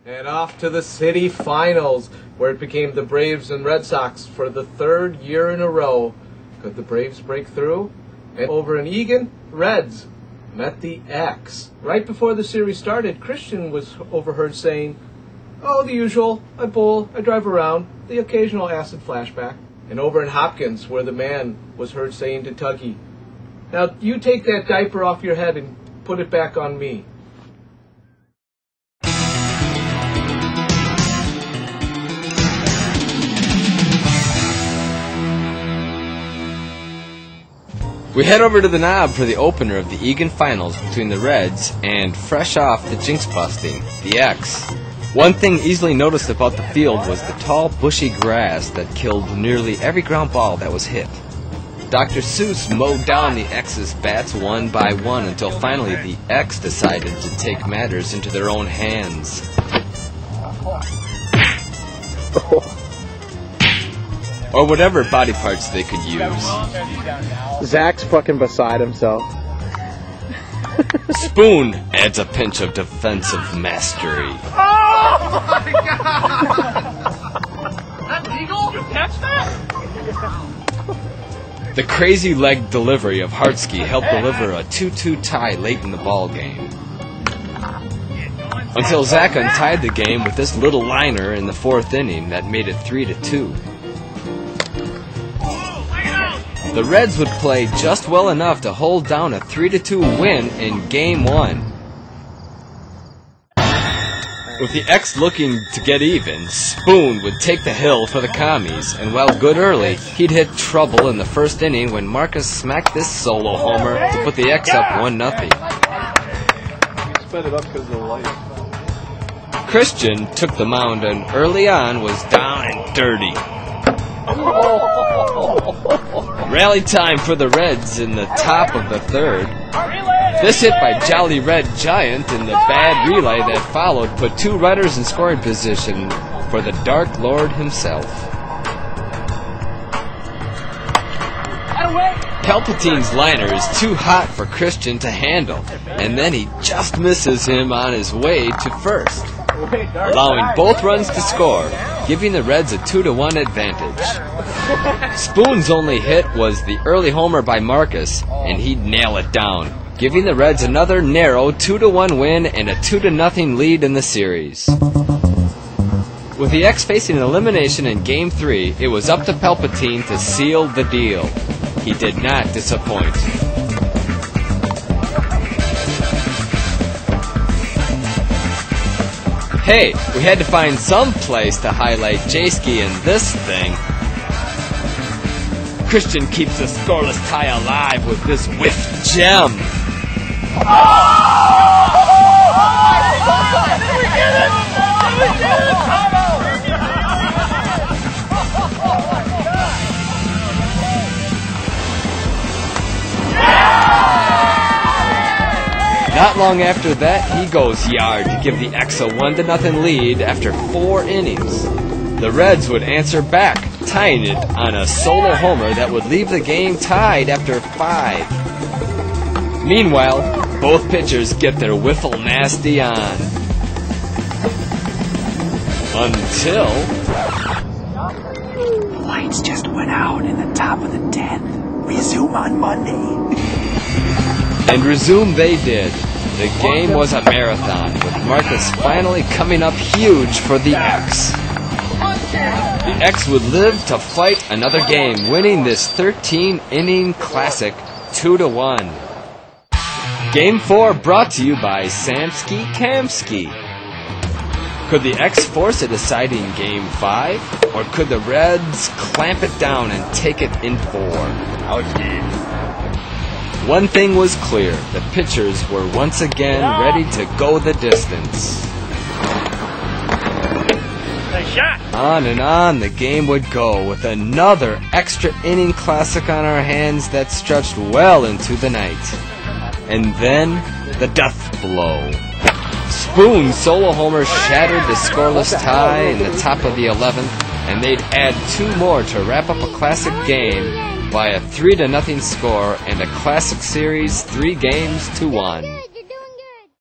And off to the city finals, where it became the Braves and Red Sox for the third year in a row. Could the Braves break through? And over in Eagan, Reds met the X. Right before the series started, Christian was overheard saying, "Oh, the usual. I bowl, I drive around, the occasional acid flashback." And over in Hopkins, where the man was heard saying to Tuggy, "Now you take that diaper off your head and put it back on me." We head over to the Knob for the opener of the Eagan Finals between the Reds and, fresh off the jinx busting, the X. One thing easily noticed about the field was the tall, bushy grass that killed nearly every ground ball that was hit. Dr. Seuss mowed down the X's bats one by one until finally the X decided to take matters into their own hands. Or whatever body parts they could use. Zach's fucking beside himself. Spoon adds a pinch of defensive mastery. Oh my god! That Eagle? You catch that? The crazy leg delivery of Hartsky helped deliver a 2-2 tie late in the ball game. Until Zach untied the game with this little liner in the fourth inning that made it 3-2. The Reds would play just well enough to hold down a 3-2 win in Game 1. With the X looking to get even, Spoon would take the hill for the commies, and while good early, he'd hit trouble in the first inning when Marcus smacked this solo homer to put the X up 1-0. Sped it up because of the light. Christian took the mound and early on was down and dirty. Rally time for the Reds in the top of the third. This hit by Jolly Red Giant in the bad relay that followed put two runners in scoring position for the Dark Lord himself. Palpatine's liner is too hot for Christian to handle, and then he just misses him on his way to first, allowing both runs to score, giving the Reds a 2-1 advantage. Spoon's only hit was the early homer by Marcus, and he'd nail it down, giving the Reds another narrow 2-1 win and a 2-0 lead in the series. With the X facing an elimination in Game 3, it was up to Palpatine to seal the deal. He did not disappoint. Hey, we had to find some place to highlight J-Ski in this thing. Christian keeps the scoreless tie alive with this whiff gem. Not long after that, he goes yard to give the X a 1-0 lead after 4 innings. The Reds would answer back, tying it on a solo homer that would leave the game tied after 5. Meanwhile, both pitchers get their whiffle nasty on. Until... The lights just went out in the top of the 10th. Resume on Monday. And resume they did. The game was a marathon, with Marcus finally coming up huge for the X. The X would live to fight another game, winning this 13-inning classic 2-1. Game 4 brought to you by Samsky Kamsky. Could the X force a deciding Game 5, or could the Reds clamp it down and take it in 4? One thing was clear, the pitchers were once again ready to go the distance. On and on the game would go, with another extra inning classic on our hands that stretched well into the night. And then, the death blow. Spoon's solo homer shattered the scoreless tie in the top of the 11th, and they'd add 2 more to wrap up a classic game by a 3-0 score and a classic series 3-1.